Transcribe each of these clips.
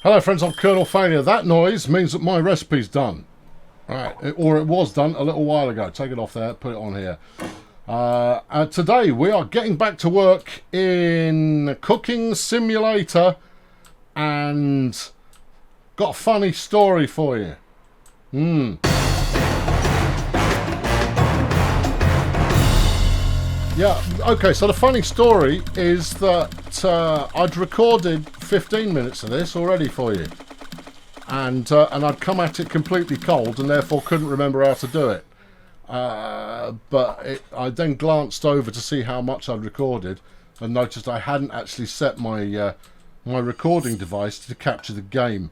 Hello friends, I'm Colonel Failure. That noise means that my recipe's done. Right, or it was done a little while ago. Take it off there, put it on here. Today we are getting back to work in Cooking Simulator and got a funny story for you. Yeah, okay, so the funny story is that I'd recorded 15 minutes of this already for you. And I'd come at it completely cold and therefore couldn't remember how to do it. But I then glanced over to see how much I'd recorded and noticed I hadn't actually set my my recording device to capture the game.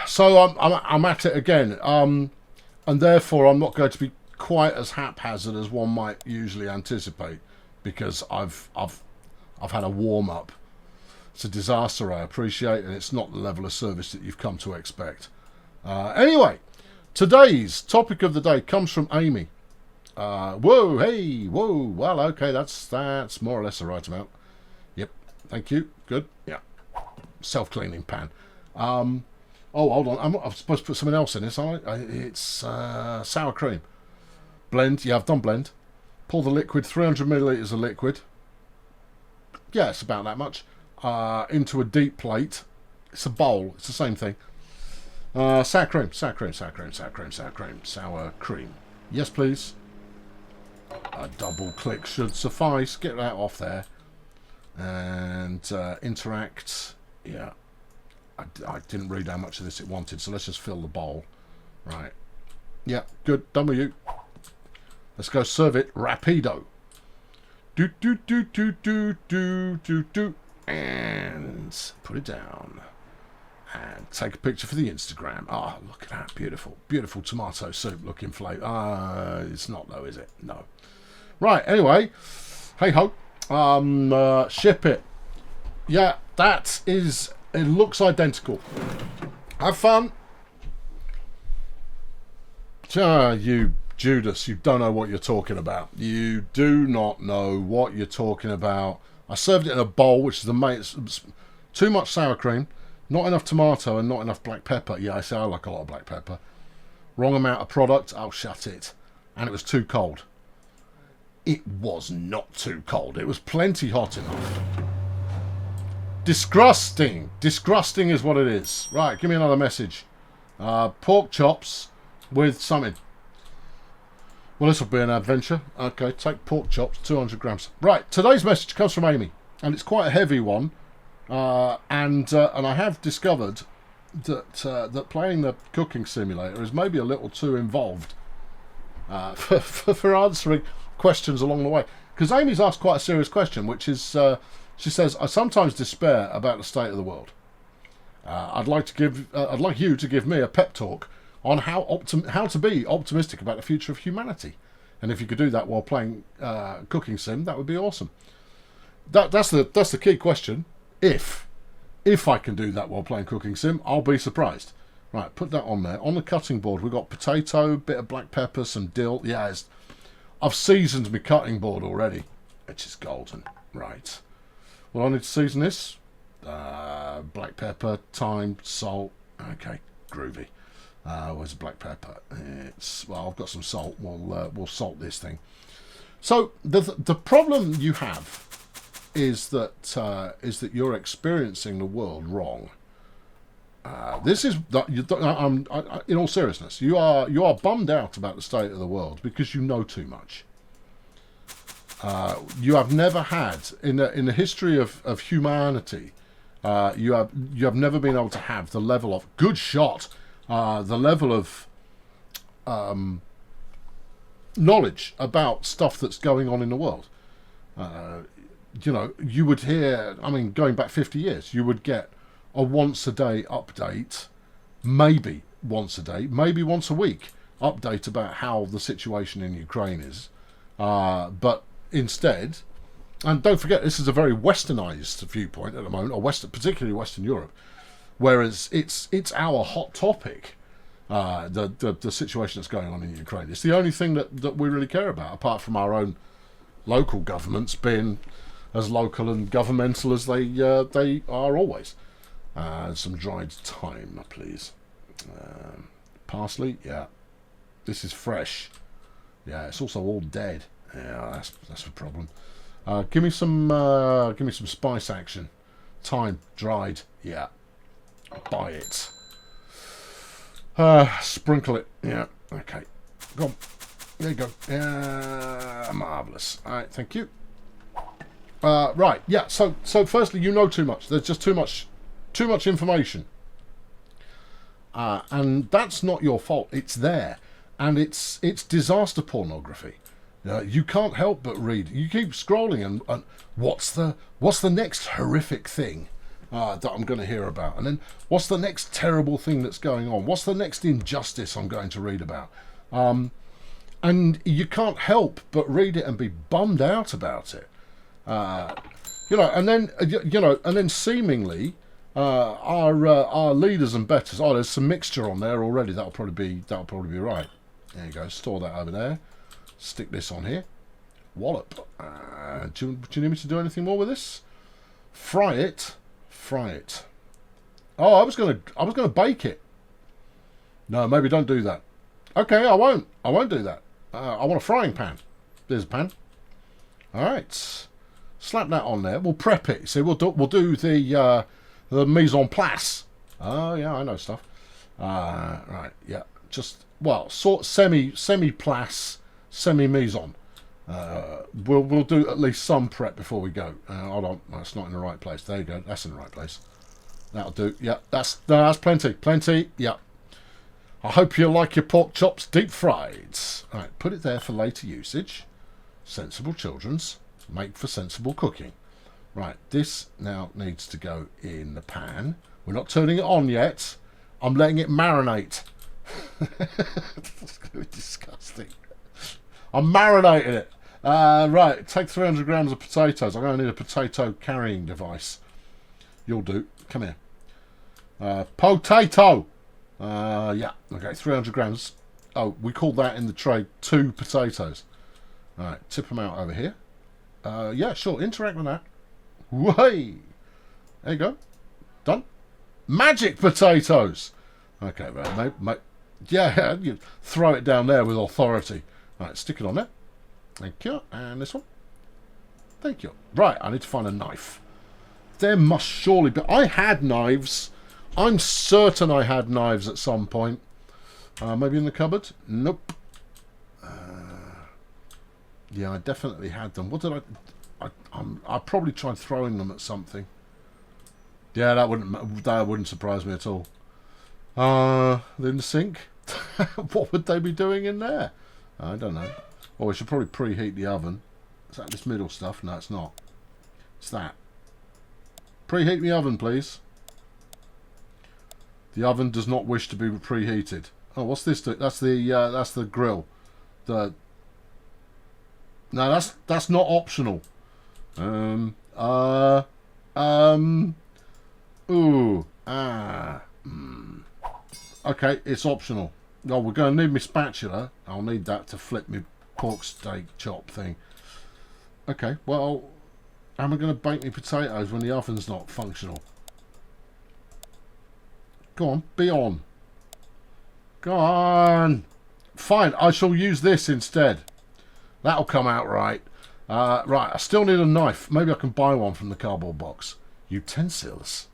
So I'm at it again, and therefore I'm not going to be quite as haphazard as one might usually anticipate, because I've had a warm up. It's a disaster, I appreciate, and it's not the level of service that you've come to expect. Anyway, today's topic of the day comes from Amy. Whoa, hey, whoa, well, okay, that's more or less the right amount. Yep, thank you, good, yeah. Self-cleaning pan. Oh, hold on, I'm supposed to put something else in this, aren't I? It's sour cream. Blend, yeah, I've done blend. Pour the liquid, 300 millilitres of liquid. Yeah, it's about that much. Into a deep plate. It's a bowl, it's the same thing. Sour cream. Yes, please. A double click should suffice. Get that off there. And interact. Yeah. I didn't read how much of this it wanted, so let's just fill the bowl. Right. Yeah, good. Done with you. Let's go serve it rapido. Do. And put it down. And take a picture for the Instagram. Oh, look at that. Beautiful. Beautiful tomato soup looking flavour. It's not though, is it? No. Right, anyway. Hey ho. Ship it. Yeah, that is... It looks identical. Have fun. You Judas, you don't know what you're talking about. You do not know what you're talking about. I served it in a bowl, which is the main... Too much sour cream, not enough tomato, and not enough black pepper. Yeah, I say I like a lot of black pepper. Wrong amount of product. Oh, shut it. And it was too cold. It was not too cold. It was plenty hot enough. Disgusting. Disgusting is what it is. Right, give me another message. Pork chops with something. Well, this will be an adventure. Okay, take pork chops, 200 grams. Right, today's message comes from Amy, and it's quite a heavy one. And I have discovered that playing the cooking simulator is maybe a little too involved for answering questions along the way. Because Amy's asked quite a serious question, which is, she says, I sometimes despair about the state of the world. I'd like you to give me a pep talk on how to be optimistic about the future of humanity, and if you could do that while playing cooking sim, that would be awesome. That's the key question. If I can do that while playing cooking sim, I'll be surprised. Right, put that on there. On the cutting board, we've got potato, bit of black pepper, some dill. Yeah, I've seasoned my cutting board already, which is golden. Right. Well, I need to season this. Black pepper, thyme, salt. Okay, groovy. Where's the black pepper? I've got some salt. We'll salt this thing. So the problem you have is that you're experiencing the world wrong. This is in all seriousness, you are bummed out about the state of the world because you know too much. You have never had in the history of humanity. You have never been able to have the level of good shot. The level of knowledge about stuff that's going on in the world. You would hear, going back 50 years, you would get a once a day update, maybe once a day, maybe once a week update about how the situation in Ukraine is. But instead, and don't forget, this is a very westernized viewpoint at the moment, or particularly Western Europe, whereas it's our hot topic, the situation that's going on in Ukraine. It's the only thing that we really care about, apart from our own local governments being as local and governmental as they are always. Some dried thyme, please. Parsley, yeah. This is fresh. Yeah, it's also all dead. Yeah, that's the problem. Give me some spice action. Thyme, dried. Yeah, buy it. Sprinkle it. Yeah, okay. Go on. There you go. Yeah, marvelous. All right, thank you. Right, yeah. So firstly, you know too much. There's just too much information, and that's not your fault. It's there, and it's disaster pornography. You can't help but read. You keep scrolling, and what's the next horrific thing that I'm going to hear about, and then what's the next terrible thing that's going on? What's the next injustice I'm going to read about? And you can't help but read it and be bummed out about it. And then seemingly our leaders and betters. Oh, there's some mixture on there already. That'll probably be right. There you go. Store that over there. Stick this on here. Wallop. Do you need me to do anything more with this? Fry it. Oh, I was gonna bake it. No, maybe don't do that. Okay, I won't do that. I want a frying pan. There's a pan. All right. Slap that on there. We'll prep it. See, we'll do the mise en place. Oh yeah, I know stuff. Right. Yeah. Just sort semi place, semi mise en. We'll do at least some prep before we go. Hold on, that's not in the right place. There you go. That's in the right place. That'll do. Yeah, that's plenty. Yeah. I hope you like your pork chops deep fried. All right, put it there for later usage. Sensible children's make for sensible cooking. Right, this now needs to go in the pan. We're not turning it on yet. I'm letting it marinate. That's going to be disgusting. I'm marinating it. Right, take 300 grams of potatoes. I'm going to need a potato carrying device. You'll do. Come here. Potato. Yeah. Okay, 300 grams. Oh, we called that in the tray 2 potatoes. All right, tip them out over here. Yeah, sure. Interact with that. Way. There you go. Done. Magic potatoes. Okay, right, mate. Yeah, you throw it down there with authority. All right, stick it on there. Thank you. And this one. Thank you. Right, I need to find a knife. There must surely be... I had knives. I'm certain I had knives at some point. Maybe in the cupboard? Nope. Yeah, I definitely had them. What did I probably tried throwing them at something. Yeah, that wouldn't surprise me at all. In the sink? What would they be doing in there? I don't know. Oh, we should probably preheat the oven. Is that this middle stuff? No, it's not. It's that. Preheat the oven, please. The oven does not wish to be preheated. Oh, what's this? That's the grill. No, that's not optional. Okay, it's optional. Oh, we're going to need my spatula. I'll need that to flip my pork steak chop thing. Okay, well, how am I going to bake my potatoes when the oven's not functional? Go on, be on. Go on. Fine, I shall use this instead. That'll come out right. Right, I still need a knife. Maybe I can buy one from the cardboard box. Utensils.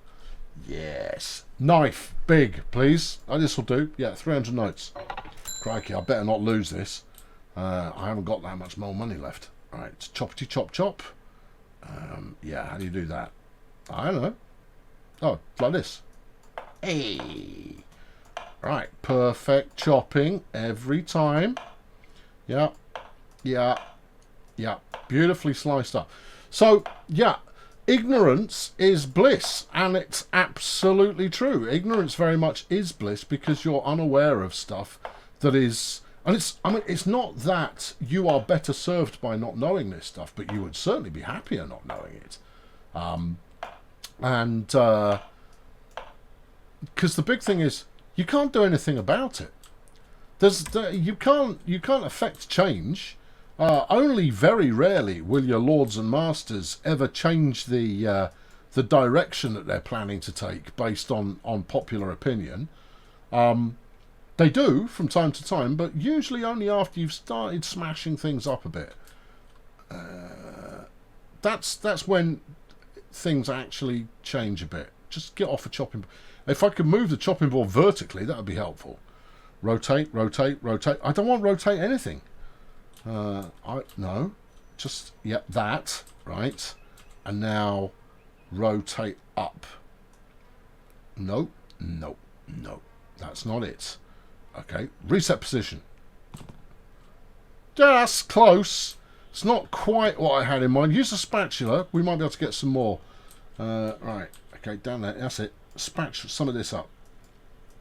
Yes. Knife. Big, please. Oh, this will do. Yeah, 300 notes. Crikey, I better not lose this. I haven't got that much more money left. Right, choppity chop chop. Yeah, how do you do that? I don't know. Oh, like this. Hey. Right, perfect chopping every time. Yeah. Yeah. Yeah. Beautifully sliced up. So, yeah. Ignorance is bliss, and it's absolutely true. Ignorance very much is bliss because you're unaware of stuff that is... And it's not that you are better served by not knowing this stuff, but you would certainly be happier not knowing it. Because the big thing is, you can't do anything about it. You can't affect change. Only very rarely will your lords and masters ever change the direction that they're planning to take based on popular opinion. They do from time to time, but usually only after you've started smashing things up a bit. That's when things actually change a bit. Just get off a chopping. If I could move the chopping board vertically, that would be helpful. Rotate, rotate, rotate. I don't want to rotate anything. No, just that right, and now rotate up. No, no, no. That's not it. Okay, reset position. That's close. It's not quite what I had in mind. Use a spatula. We might be able to get some more. Right. Okay, down there. That's it. Spatch some of this up.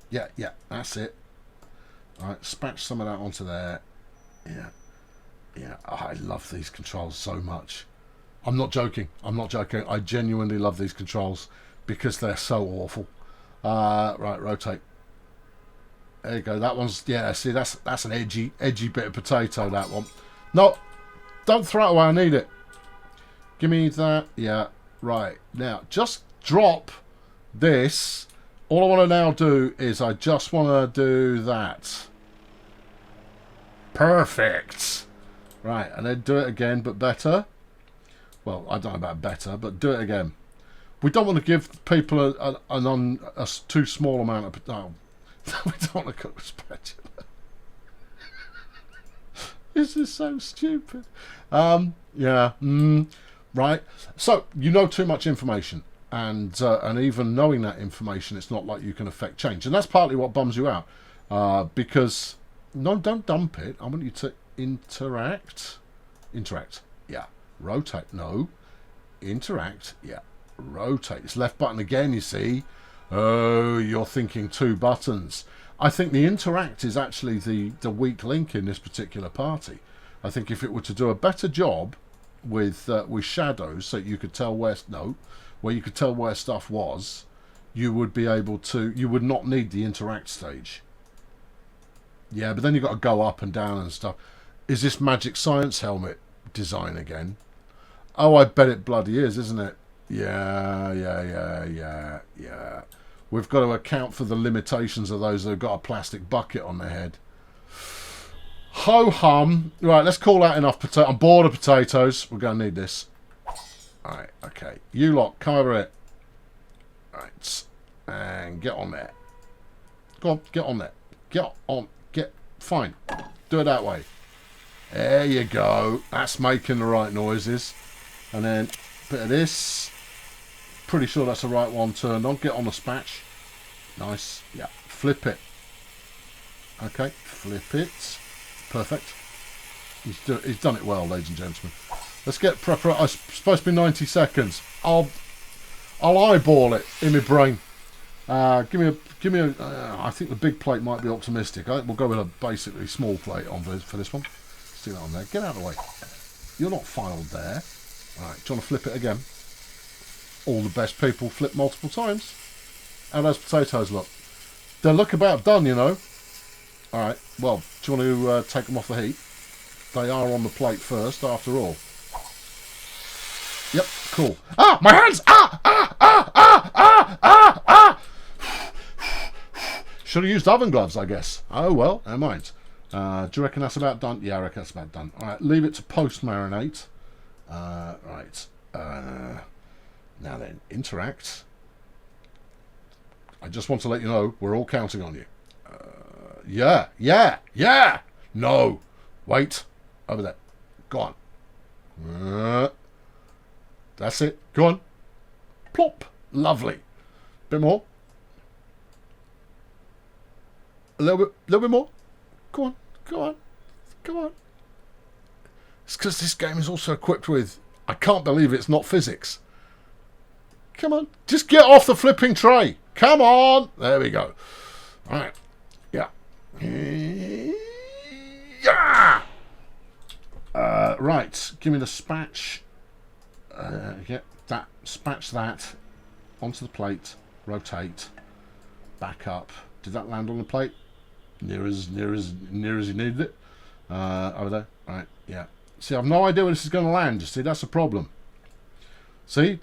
Yeah, that's it. All right, spatch some of that onto there. Yeah. Oh, I love these controls so much. I'm not joking. I genuinely love these controls because they're so awful. Right, rotate. There you go. That one's see, that's an edgy bit of potato. That one. No, don't throw it away. I need it. Give me that. Yeah. Right now, just drop this. All I want to now do is I just want to do that. Perfect. Right, and then do it again, but better. Well, I don't know about better, but do it again. We don't want to give people a too small amount of... Oh, we don't want to cook with spatula. This is so stupid. Yeah. Right. So, you know too much information. And even knowing that information, it's not like you can affect change. And that's partly what bums you out. Because... No, don't dump it. I want you to interact. Interact. Yeah. Rotate. No. Interact. Yeah. Rotate. It's left button again, you see. Oh, you're thinking two buttons. I think the interact is actually the weak link in this particular party. I think if it were to do a better job with shadows, so you could tell where you could tell where stuff was, you would be able to. You would not need the interact stage. Yeah, but then you've got to go up and down and stuff. Is this Magic Science helmet design again? Oh, I bet it bloody is, isn't it? Yeah. We've got to account for the limitations of those that have got a plastic bucket on their head. Ho-hum. Right, let's call that enough potato. I'm bored of potatoes. We're going to need this. Alright, okay. You lot, come over here. Right. And get on there. Go on, get on there. Get on. Fine. Do it that way. There you go. That's making the right noises. And then a bit of this. Pretty sure that's the right one turned on. Get on the spatch. Nice. Yeah. Flip it. Okay. Flip it. Perfect. He's done it well, ladies and gentlemen. Let's get prepper. It's supposed to be 90 seconds. I'll eyeball it in my brain. Give me a. I think the big plate might be optimistic. I think we'll go with a basically small plate on for this one. Stick that on there. Get out of the way. You're not filed there. All right. Do you want to flip it again? All the best people flip multiple times. How those potatoes look? They look about done, you know. All right. Well, do you want to take them off the heat? They are on the plate first, after all. Yep. Cool. Ah, my hands! Should have used oven gloves, I guess. Oh, well, never mind. Do you reckon that's about done? Yeah, I reckon that's about done. All right, leave it to post-marinate. Right. Now then, interact. I just want to let you know, we're all counting on you. Yeah! No! Wait. Over there. Go on. That's it. Go on. Plop. Lovely. Bit more. A little bit more. Go on. It's because this game is also equipped with... I can't believe it's not physics. Come on. Just get off the flipping tray. Come on. There we go. All right. Yeah. Yeah. Right. Give me the spatch. Get that. Spatch that onto the plate. Rotate. Back up. Did that land on the plate? Near as you needed it. Over there. Right. Yeah. See, I've no idea where this is going to land. You see, that's the problem. See?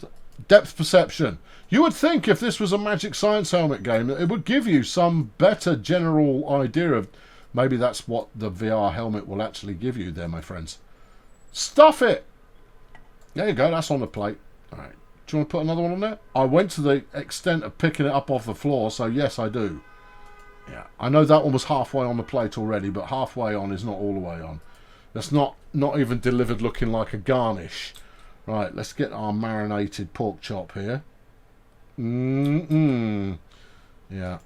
Depth perception. You would think if this was a Magic Science Helmet game, it would give you some better general idea of... Maybe that's what the VR helmet will actually give you there, my friends. Stuff it! There you go, that's on the plate. Alright, do you want to put another one on there? I went to the extent of picking it up off the floor, so yes, I do. Yeah, I know that one was halfway on the plate already, but halfway on is not all the way on. That's not even delivered looking like a garnish. Right, let's get our marinated pork chop here. Yeah.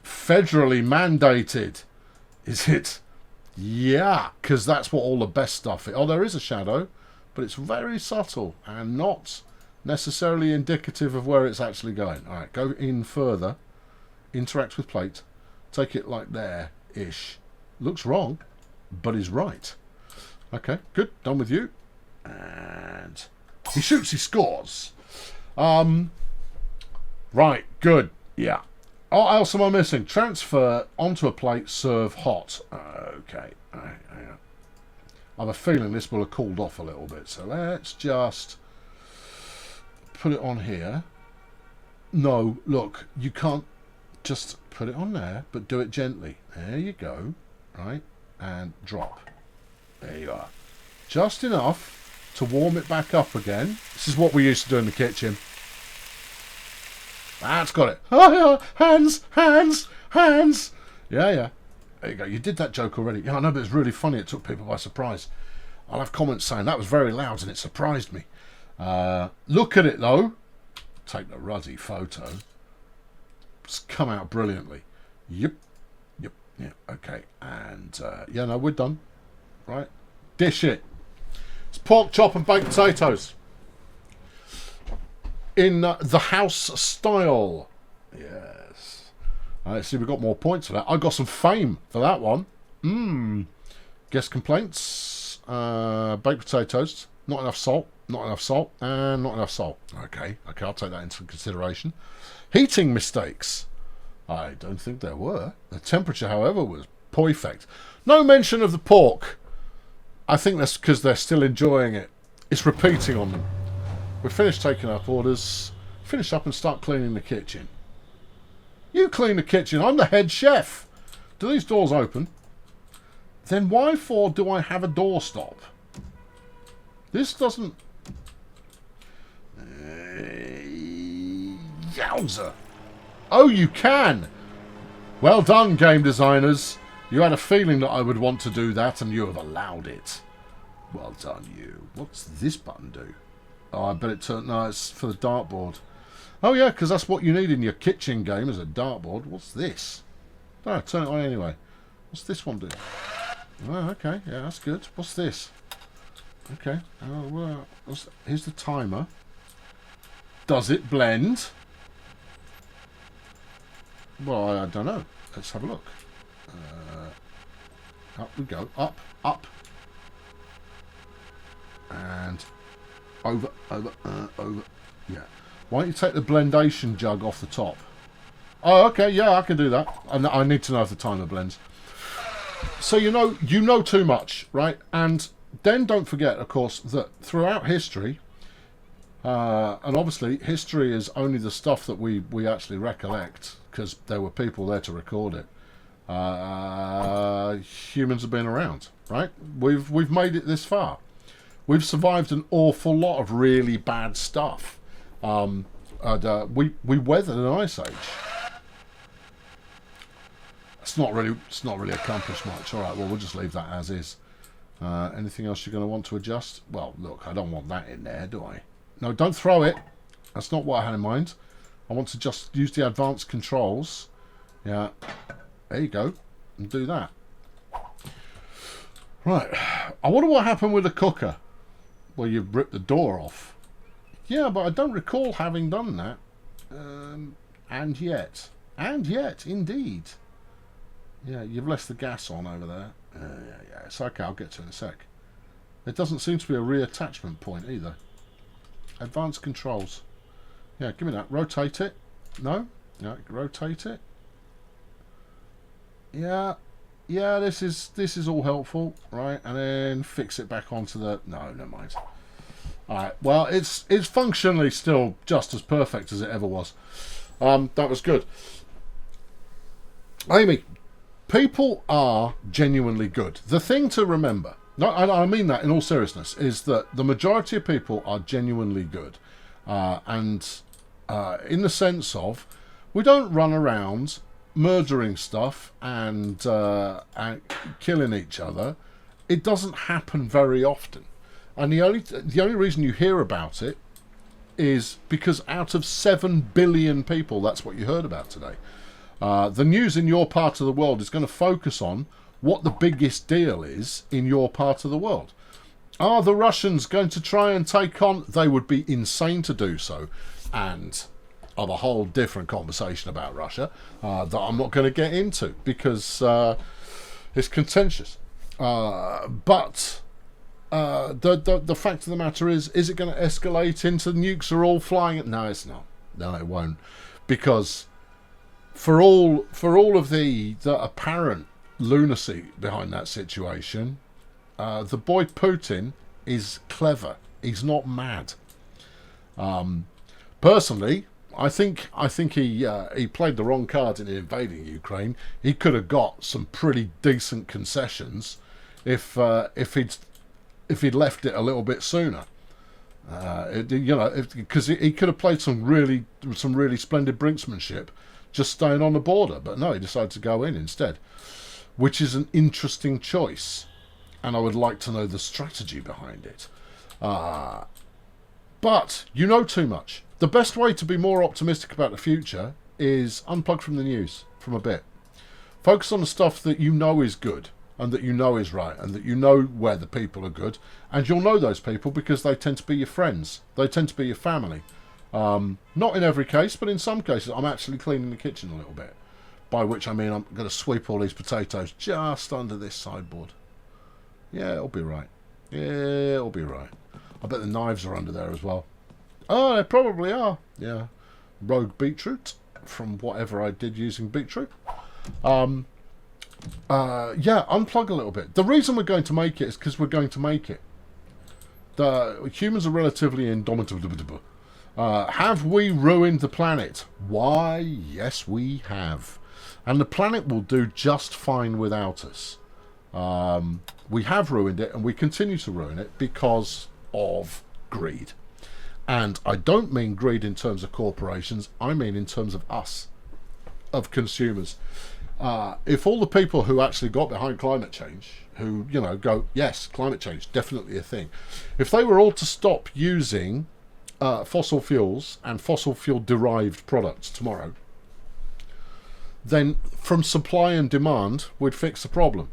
Federally mandated. Is it? Yeah, because that's what all the best stuff is. Oh, there is a shadow, but it's very subtle and not necessarily indicative of where it's actually going. All right, go in further. Interact with plate. Take it like there-ish. Looks wrong, but is right. Okay, good. Done with you. And he shoots, he scores. Right, good. Yeah. What else am I missing? Transfer onto a plate, serve hot. Okay. All right, hang on. I have a feeling this will have cooled off a little bit, so let's just put it on here. No, look, you can't just put it on there, but do it gently. There you go. Right, and drop. There you are. Just enough to warm it back up again. This is what we used to do in the kitchen. That's got it. Oh, yeah. Hands, hands, hands. Yeah, yeah. There you go. You did that joke already. Yeah, I know, but it's really funny. It took people by surprise. I'll have comments saying that was very loud and it surprised me. Look at it, though. Take the ruddy photo. It's come out brilliantly. Yep. Yep. Yeah. Okay. And, yeah, no, we're done. Right. Dish it. It's pork chop and baked potatoes. In the house style. Yes. Let's see, we've got more points for that. I got some fame for that one. Guest complaints. Baked potatoes. Not enough salt. Not enough salt. And not enough salt. Okay, I'll take that into consideration. Heating mistakes. I don't think there were. The temperature, however, was perfect. No mention of the pork. I think that's because they're still enjoying it. It's repeating on them. We've finished taking up orders. Finish up and start cleaning the kitchen. You clean the kitchen. I'm the head chef. Do these doors open? Then why for do I have a doorstop? This doesn't... Yowza. Oh, you can. Well done, game designers. You had a feeling that I would want to do that, and you have allowed it. Well done, you. What's this button do? Oh, I bet it turned... No, it's for the dartboard. Oh, yeah, because that's what you need in your kitchen game, is a dartboard. What's this? Oh, turn it on anyway. What's this one do? Oh, okay. Yeah, that's good. What's this? Okay. Oh, well, here's the timer. Does it blend? Well, I don't know. Let's have a look. Up we go. Up, up. And over, over, over. Yeah. Why don't you take the blendation jug off the top? Oh, okay. Yeah, I can do that. I need to know if the timer blends. So you know too much, right? And then don't forget, of course, that throughout history, and obviously history is only the stuff that we actually recollect, because there were people there to record it. Humans have been around, right? We've made it this far. We've survived an awful lot of really bad stuff. And we weathered an ice age. It's not really accomplished much. All right, well, we'll just leave that as is. Anything else you're going to want to adjust? Well, look, I don't want that in there, do I? No, don't throw it. That's not what I had in mind. I want to just use the advanced controls. Yeah, there you go, and do that. Right, I wonder what happened with the cooker. Well, you ripped the door off. Yeah, but I don't recall having done that. And yet, indeed. Yeah, you've left the gas on over there. Yeah, it's okay, I'll get to it in a sec. There doesn't seem to be a reattachment point either. Advanced controls. Yeah, give me that. Rotate it. No? Yeah, rotate it. Yeah. yeah, this is all helpful, right? And then fix it back onto the... No, never mind. Alright, well, it's functionally still just as perfect as it ever was. That was good. Amy, people are genuinely good. The thing to remember, no, I mean that in all seriousness, is that the majority of people are genuinely good. And in the sense of, we don't run around murdering stuff and killing each other. It doesn't happen very often. And the only reason you hear about it is because out of 7 billion people, that's what you heard about today. The news in your part of the world is going to focus on what the biggest deal is in your part of the world. Are the Russians going to try and take on... They would be insane to do so. And of a whole different conversation about Russia that I'm not going to get into because it's contentious. But... the fact of the matter is it going to escalate into nukes are all flying? No, it's not. No, it won't. Because for all of the apparent lunacy behind that situation, the boy Putin is clever. He's not mad. Personally, I think he played the wrong card in invading Ukraine. He could have got some pretty decent concessions if he'd left it a little bit sooner, because he could have played some really splendid brinksmanship, just staying on the border. But no, he decided to go in instead, which is an interesting choice, and I would like to know the strategy behind it. But you know too much. The best way to be more optimistic about the future is unplug from the news from a bit. Focus on the stuff that you know is good, and that you know is right, and that you know where the people are good, and you'll know those people because they tend to be your friends. They tend to be your family. Not in every case, but in some cases. I'm actually cleaning the kitchen a little bit, by which I mean I'm going to sweep all these potatoes just under this sideboard. Yeah, it'll be right. Yeah, it'll be right. I bet the knives are under there as well. Oh, they probably are. Yeah. Rogue beetroot, from whatever I did using beetroot. Yeah, unplug a little bit. The reason we're going to make it is because we're going to make it. The humans are relatively indomitable. Have we ruined the planet? Why, yes, we have. And the planet will do just fine without us. We have ruined it, and we continue to ruin it because of greed. And I don't mean greed in terms of corporations. I mean in terms of us, of consumers. If all the people who actually got behind climate change, who, go, yes, climate change, definitely a thing. If they were all to stop using fossil fuels and fossil fuel derived products tomorrow, then from supply and demand, we'd fix the problem.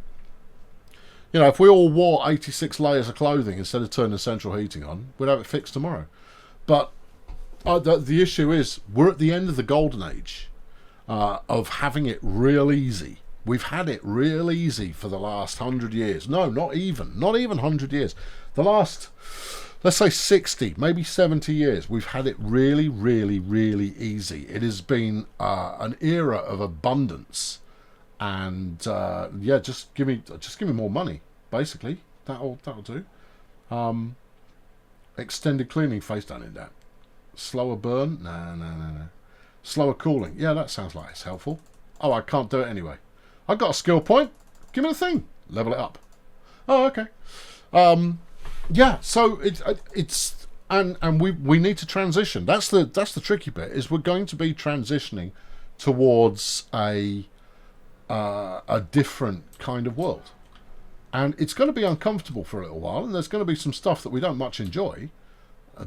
If we all wore 86 layers of clothing instead of turning central heating on, we'd have it fixed tomorrow. But the issue is, we're at the end of the golden age of having it real easy. We've had it real easy for the last 100 years. No, not even 100 years. The last, let's say 60, maybe 70 years, we've had it really, really, really easy. It has been an era of abundance. And yeah, just give me more money, basically. That'll do. Extended cleaning, face down in that. Slower burn? No. Slower cooling. Yeah, that sounds like it's helpful. Oh, I can't do it anyway. I've got a skill point. Give me the thing. Level it up. Oh, okay. Yeah, so it's and we need to transition. That's the tricky bit. Is we're going to be transitioning towards a different kind of world, and it's going to be uncomfortable for a little while, and there's going to be some stuff that we don't much enjoy,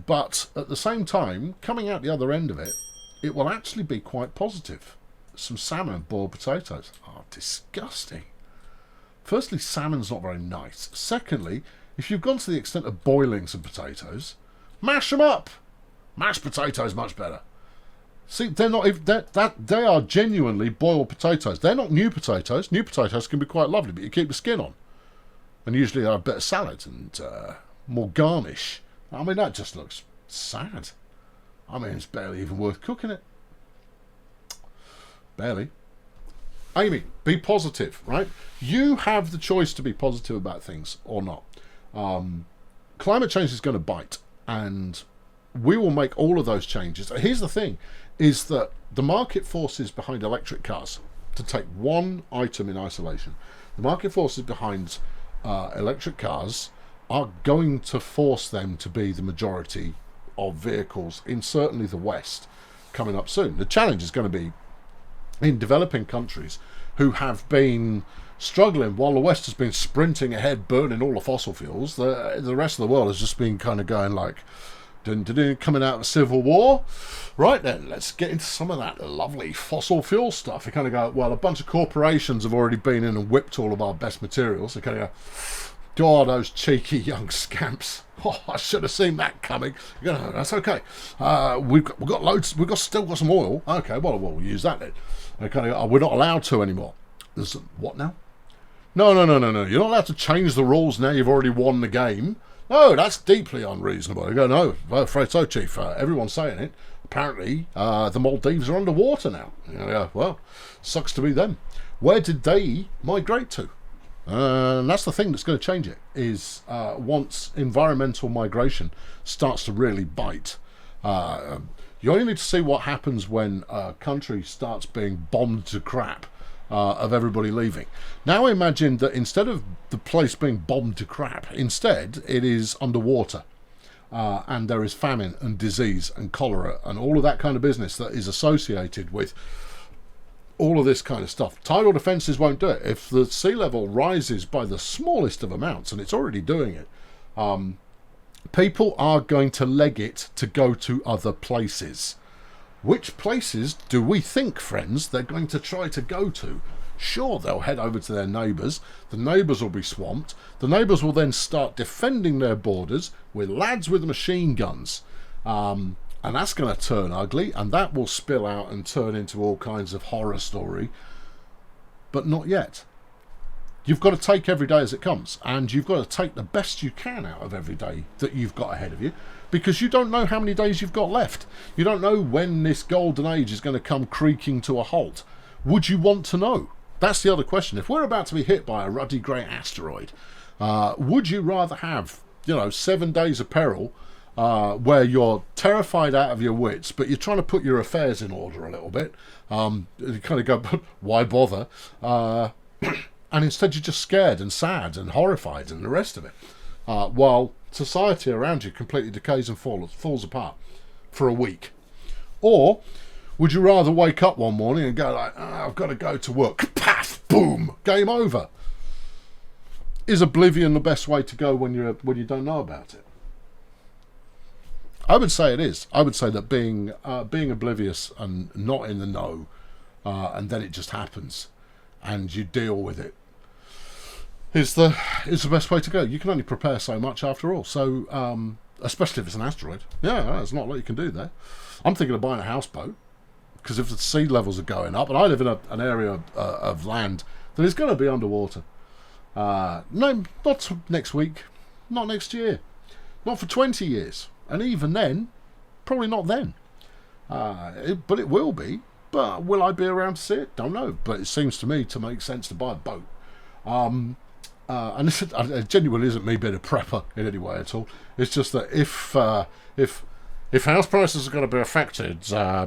but at the same time, coming out the other end of it, it will actually be quite positive. Some salmon and boiled potatoes. Oh, disgusting. Firstly, salmon's not very nice. Secondly, if you've gone to the extent of boiling some potatoes, mash them up. Mashed potatoes much better. See, they're not even they are genuinely boiled potatoes. They're not new potatoes. New potatoes can be quite lovely, but you keep the skin on. And usually they're a bit of salad and more garnish. I mean, that just looks sad. I mean, it's barely even worth cooking it. Barely. Amy, be positive, right? You have the choice to be positive about things or not. Climate change is going to bite, and we will make all of those changes. Here's the thing, is that the market forces behind electric cars, to take one item in isolation, the market forces behind electric cars are going to force them to be the majority of vehicles in certainly the West coming up soon. The challenge is going to be in developing countries who have been struggling while the West has been sprinting ahead, burning all the fossil fuels. The rest of the world has just been kind of going like, coming out of a civil war. Right then, let's get into some of that lovely fossil fuel stuff. You kind of go, well, a bunch of corporations have already been in and whipped all of our best materials. They kind of go, God, those cheeky young scamps. Oh, I should have seen that coming. You go, no, that's okay. We've got loads. Still got some oil. Okay, well, we'll use that then. They kind of go, oh, we're not allowed to anymore. There's what now? No. You're not allowed to change the rules now. You've already won the game. No, that's deeply unreasonable. You go, no, I'm afraid so, Chief. Everyone's saying it. Apparently, the Maldives are underwater now. You go, well, sucks to be them. Where did they migrate to? And that's the thing that's going to change it, is once environmental migration starts to really bite. You only need to see what happens when a country starts being bombed to crap of everybody leaving. Now imagine that instead of the place being bombed to crap, instead it is underwater. And there is famine and disease and cholera and all of that kind of business that is associated with all of this kind of stuff. Tidal defences won't do it. If the sea level rises by the smallest of amounts, and it's already doing it, people are going to leg it to go to other places. Which places do we think, friends, they're going to try to go to? Sure, they'll head over to their neighbours. The neighbours will be swamped. The neighbours will then start defending their borders with lads with machine guns. And that's going to turn ugly, and that will spill out and turn into all kinds of horror story. But not yet. You've got to take every day as it comes, and you've got to take the best you can out of every day that you've got ahead of you, because you don't know how many days you've got left. You don't know when this golden age is going to come creaking to a halt. Would you want to know? That's the other question. If we're about to be hit by a ruddy grey asteroid, would you rather have, 7 days of peril where you're terrified out of your wits, but you're trying to put your affairs in order a little bit? You kind of go, why bother? And instead you're just scared and sad and horrified and the rest of it, while society around you completely decays and falls apart for a week. Or would you rather wake up one morning and go like, I've got to go to work, paff, boom, game over? Is oblivion the best way to go when you don't know about it? I would say it is. I would say that being oblivious and not in the know, and then it just happens, and you deal with it, is the best way to go. You can only prepare so much after all. So, especially if it's an asteroid. Yeah, there's not a lot you can do there. I'm thinking of buying a houseboat, because if the sea levels are going up, and I live in an area of land that is going to be underwater. No, not next week, not next year, not for 20 years. And even then, probably not then. But it will be. But will I be around to see it? Don't know. But it seems to me to make sense to buy a boat. And it genuinely isn't me being a prepper in any way at all. It's just that if house prices are going to be affected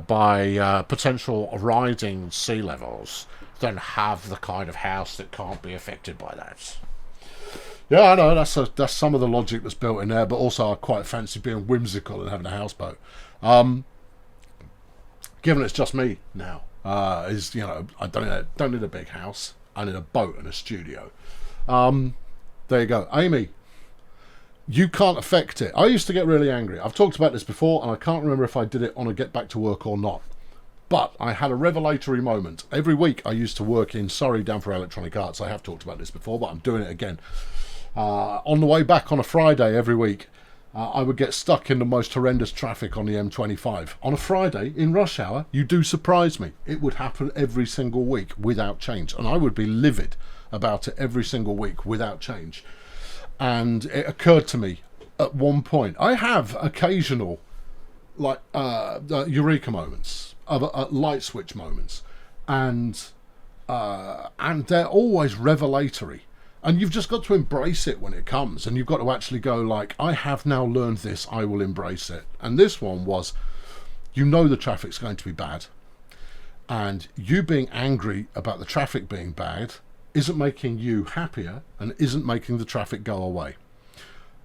by potential rising sea levels, then have the kind of house that can't be affected by that. Yeah, I know, that's some of the logic that's built in there, but also I quite fancy being whimsical and having a houseboat. Given it's just me now, I don't need a big house. I need a boat and a studio. There you go. Amy, you can't affect it. I used to get really angry. I've talked about this before, and I can't remember if I did it on a Get Back to Work or not. But I had a revelatory moment. Every week I used to work in Surrey down for Electronic Arts. I have talked about this before, but I'm doing it again. On the way back on a Friday every week, I would get stuck in the most horrendous traffic on the M25. On a Friday, in rush hour, you do surprise me. It would happen every single week without change. And I would be livid about it every single week without change. And it occurred to me at one point, I have occasional eureka moments, light switch moments. And and they're always revelatory. And you've just got to embrace it when it comes, and you've got to actually go like, I have now learned this, I will embrace it. And this one was, you know the traffic's going to be bad, and you being angry about the traffic being bad isn't making you happier and isn't making the traffic go away.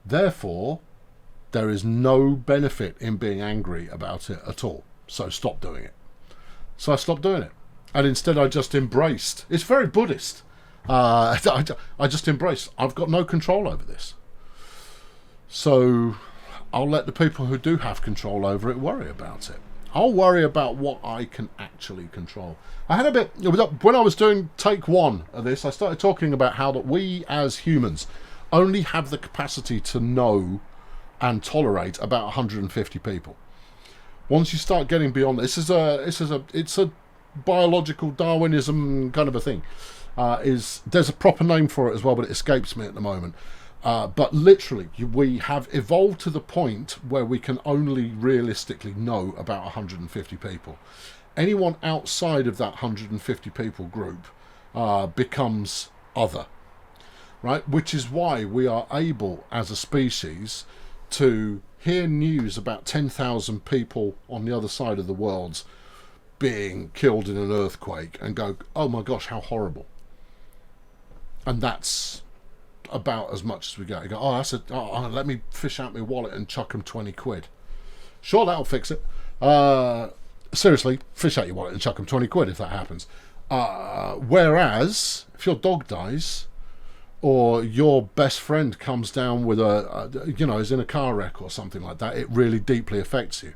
Therefore, there is no benefit in being angry about it at all. So stop doing it. So I stopped doing it. And instead I just embraced. It's very Buddhist. I just embraced. I've got no control over this. So I'll let the people who do have control over it worry about it. I'll worry about what I can actually control. I had a bit, when I was doing take one of this, I started talking about how that we as humans only have the capacity to know and tolerate about 150 people. Once you start getting beyond it's a biological Darwinism kind of a thing. There's a proper name for it as well, but it escapes me at the moment. But literally, we have evolved to the point where we can only realistically know about 150 people. Anyone outside of that 150 people group becomes other, right? Which is why we are able, as a species, to hear news about 10,000 people on the other side of the world being killed in an earthquake and go, oh my gosh, how horrible. And that's about as much as we get. You go, let me fish out my wallet and chuck them 20 quid. Sure, that'll fix it. Seriously, fish out your wallet and chuck them 20 quid if that happens. Whereas, if your dog dies, or your best friend comes down with is in a car wreck or something like that, it really deeply affects you.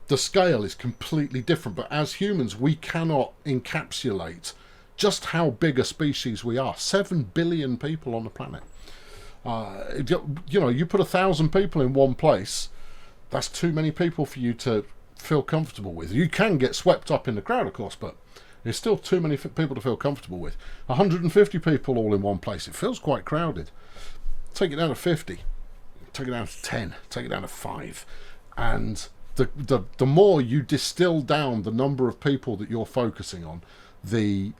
The scale is completely different, but as humans, we cannot encapsulate just how big a species we are. 7 billion people on the planet. You put 1,000 people in one place, that's too many people for you to feel comfortable with. You can get swept up in the crowd, of course, but there's still too many people to feel comfortable with. 150 people all in one place, it feels quite crowded. Take it down to 50, take it down to 10, take it down to 5, and the more you distill down the number of people that you're focusing on, the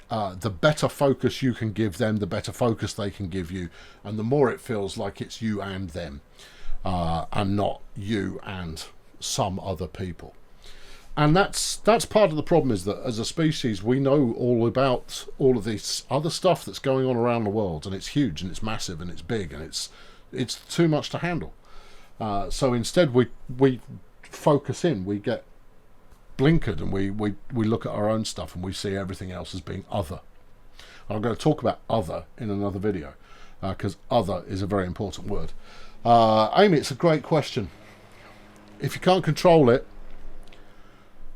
better focus you can give them, the better focus they can give you, and the more it feels like it's you and them, and not you and some other people. And that's part of the problem, is that as a species we know all about all of this other stuff that's going on around the world, and it's huge and it's massive and it's big and it's too much to handle. So instead we focus in, we get blinkered, and we look at our own stuff and we see everything else as being other. And I'm going to talk about other in another video, because other is a very important word. Amy, it's a great question. If you can't control it,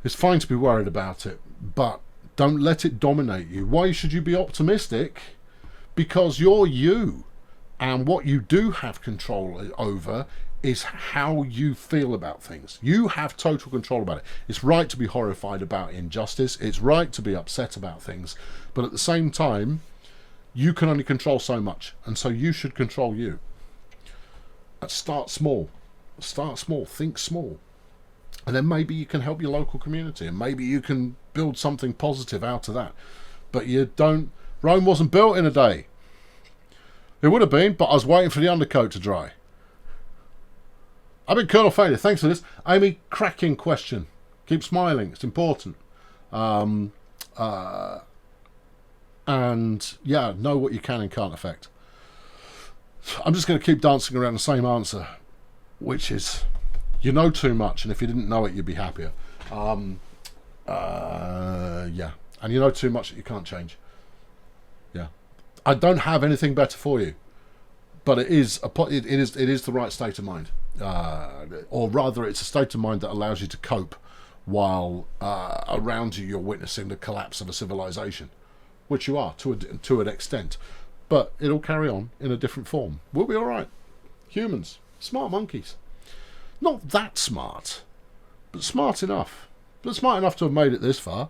it's fine to be worried about it, but don't let it dominate you. Why should you be optimistic? Because you're you, and what you do have control over is how you feel about things. You have total control about it. It's right to be horrified about injustice. It's right to be upset about things. But at the same time, you can only control so much. And so you should control you. Start small. Start small. Think small. And then maybe you can help your local community. And maybe you can build something positive out of that. But you don't... Rome wasn't built in a day. It would have been, but I was waiting for the undercoat to dry. I've been Colonel Failure. Thanks for this. Amy, cracking question. Keep smiling. It's important. And yeah, know what you can and can't affect. I'm just going to keep dancing around the same answer, which is, you know too much, and if you didn't know it, you'd be happier. Yeah, and you know too much that you can't change. Yeah, I don't have anything better for you, but it is the right state of mind. Or rather, it's a state of mind that allows you to cope while around you you're witnessing the collapse of a civilization, which you are to an extent, but it'll carry on in a different form. We'll be all right. Humans, smart monkeys, not that smart, but smart enough. But smart enough to have made it this far.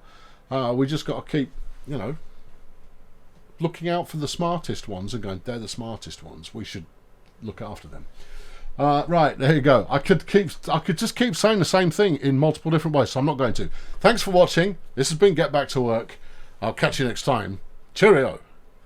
We just got to keep, looking out for the smartest ones and going, they're the smartest ones. We should look after them. Right, there you go. I could just keep saying the same thing in multiple different ways, so I'm not going to. Thanks for watching. This has been Get Back to Work. I'll catch you next time. Cheerio.